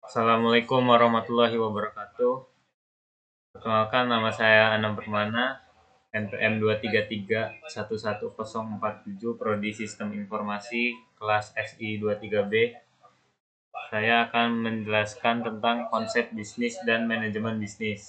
Assalamualaikum warahmatullahi wabarakatuh. Perkenalkan, nama saya Anam Permana, NPM 233111047, Prodi Sistem Informasi, kelas SI 23B. Saya akan menjelaskan tentang konsep bisnis dan manajemen bisnis.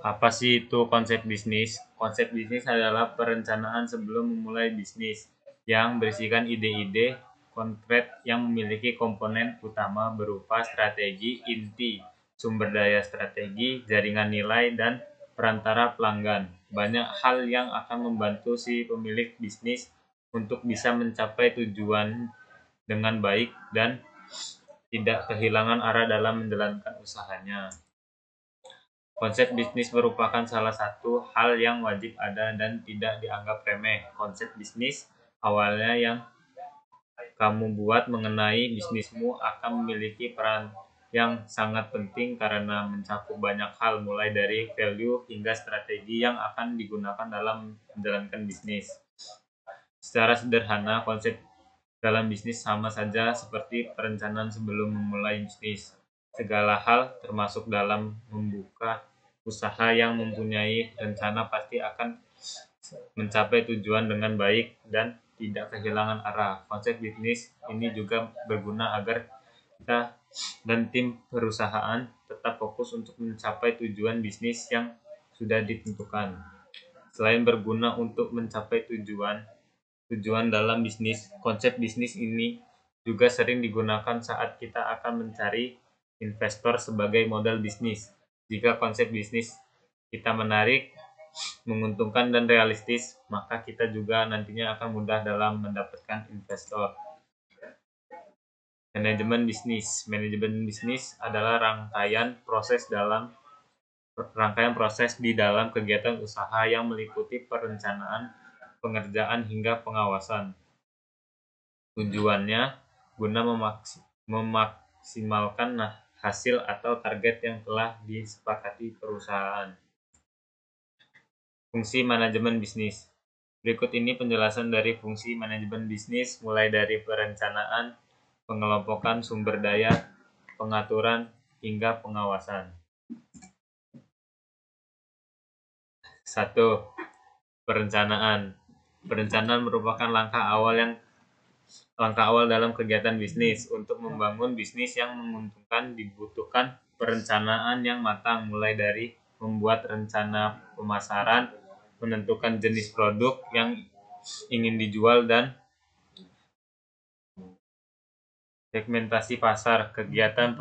Apa sih itu konsep bisnis? Konsep bisnis adalah perencanaan sebelum memulai bisnis yang berisikan ide-ide konkret yang memiliki komponen utama berupa strategi inti, sumber daya strategi, jaringan nilai, dan perantara pelanggan. Banyak hal yang akan membantu si pemilik bisnis untuk bisa mencapai tujuan dengan baik dan tidak kehilangan arah dalam menjalankan usahanya. Konsep bisnis merupakan salah satu hal yang wajib ada dan tidak dianggap remeh. Konsep bisnis awalnya yang kamu buat mengenai bisnismu akan memiliki peran yang sangat penting karena mencakup banyak hal, mulai dari value hingga strategi yang akan digunakan dalam menjalankan bisnis. Secara sederhana, konsep dalam bisnis sama saja seperti perencanaan sebelum memulai bisnis. Segala hal, termasuk dalam membuka usaha yang mempunyai rencana, pasti akan mencapai tujuan dengan baik dan tidak kehilangan arah. Konsep bisnis ini juga berguna agar kita dan tim perusahaan tetap fokus untuk mencapai tujuan bisnis yang sudah ditentukan. Selain berguna untuk mencapai tujuan dalam bisnis, konsep bisnis ini juga sering digunakan saat kita akan mencari investor sebagai modal bisnis. Jika konsep bisnis kita menarik, menguntungkan, dan realistis, maka kita juga nantinya akan mudah dalam mendapatkan investor. Manajemen bisnis adalah rangkaian proses di dalam kegiatan usaha yang meliputi perencanaan, pengerjaan, hingga pengawasan. Tujuannya guna memaksimalkan hasil atau target yang telah disepakati perusahaan. Fungsi manajemen bisnis. Berikut ini penjelasan dari fungsi manajemen bisnis, mulai dari perencanaan, pengelompokan sumber daya, pengaturan, hingga pengawasan. 1. Perencanaan. Perencanaan merupakan langkah awal dalam kegiatan bisnis. Untuk membangun bisnis yang menguntungkan dibutuhkan perencanaan yang matang, mulai dari membuat rencana pemasaran, menentukan jenis produk yang ingin dijual, dan segmentasi pasar, kegiatan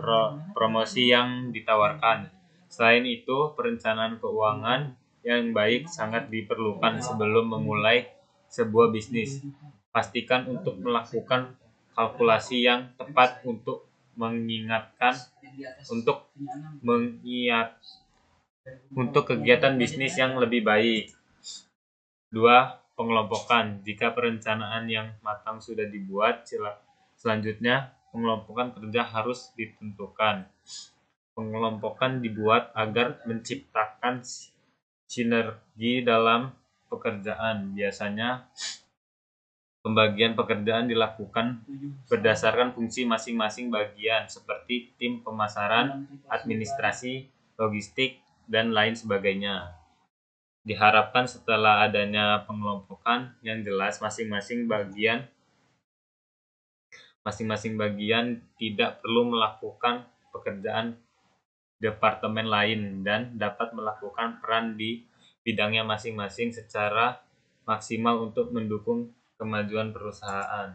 promosi yang ditawarkan. Selain itu, perencanaan keuangan yang baik sangat diperlukan sebelum memulai sebuah bisnis. Pastikan untuk melakukan kalkulasi yang tepat untuk kegiatan bisnis yang lebih baik. 2. Pengelompokan. Jika perencanaan yang matang sudah dibuat, selanjutnya pengelompokan kerja harus ditentukan. Pengelompokan dibuat agar menciptakan sinergi dalam pekerjaan. Biasanya pembagian pekerjaan dilakukan berdasarkan fungsi masing-masing bagian, seperti tim pemasaran, administrasi, logistik, dan lain sebagainya. Diharapkan setelah adanya pengelompokan yang jelas, masing-masing bagian tidak perlu melakukan pekerjaan departemen lain dan dapat melakukan peran di bidangnya masing-masing secara maksimal untuk mendukung kemajuan perusahaan.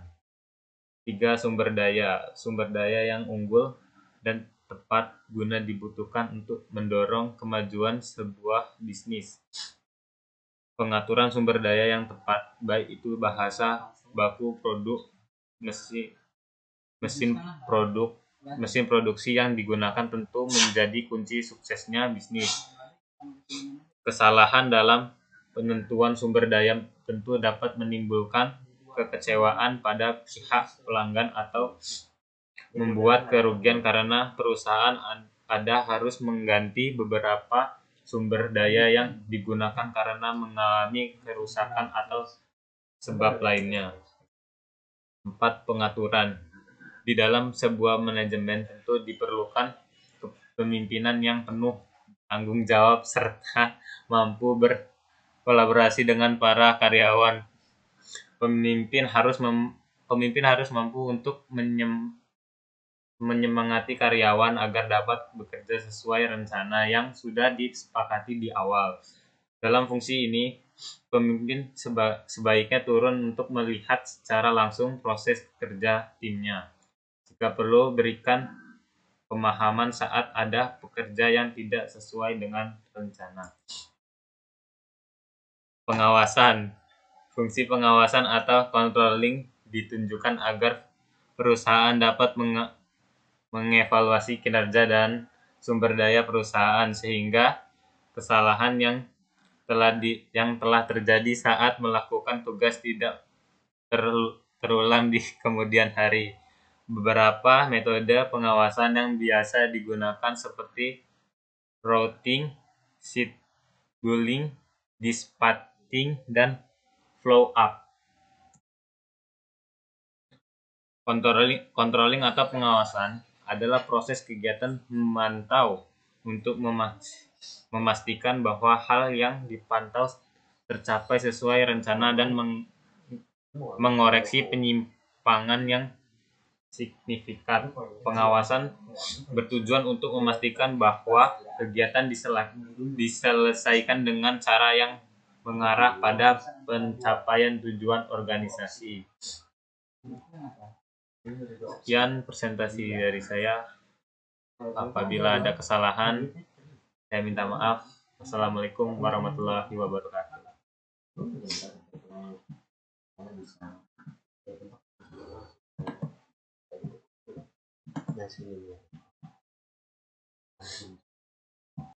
3. Sumber daya yang unggul dan tepat guna dibutuhkan untuk mendorong kemajuan sebuah bisnis. Pengaturan sumber daya yang tepat, baik itu bahasa baku produk, mesin produksi yang digunakan, tentu menjadi kunci suksesnya bisnis. Kesalahan dalam penentuan sumber daya tentu dapat menimbulkan kekecewaan pada pihak pelanggan atau membuat kerugian karena perusahaan harus mengganti beberapa sumber daya yang digunakan karena mengalami kerusakan atau sebab lainnya. 4. Pengaturan. Di dalam sebuah manajemen tentu diperlukan kepemimpinan yang penuh tanggung jawab serta mampu berkolaborasi dengan para karyawan. Pemimpin harus mampu untuk menyemangati karyawan agar dapat bekerja sesuai rencana yang sudah disepakati di awal. Dalam fungsi ini, pemimpin sebaiknya turun untuk melihat secara langsung proses kerja timnya. Jika perlu, berikan pemahaman saat ada pekerja yang tidak sesuai dengan rencana. Pengawasan. Fungsi pengawasan atau controlling ditunjukkan agar perusahaan dapat mengevaluasi kinerja dan sumber daya perusahaan sehingga kesalahan yang telah terjadi saat melakukan tugas tidak terulang di kemudian hari. Beberapa metode pengawasan yang biasa digunakan seperti routing, scheduling, dispatching, dan flow up. Controlling atau pengawasan adalah proses kegiatan memantau untuk memastikan bahwa hal yang dipantau tercapai sesuai rencana dan mengoreksi penyimpangan yang signifikan. Pengawasan bertujuan untuk memastikan bahwa kegiatan diselesaikan dengan cara yang mengarah pada pencapaian tujuan organisasi. Sekian presentasi dari saya. Apabila ada kesalahan, saya minta maaf. Wassalamualaikum warahmatullahi wabarakatuh.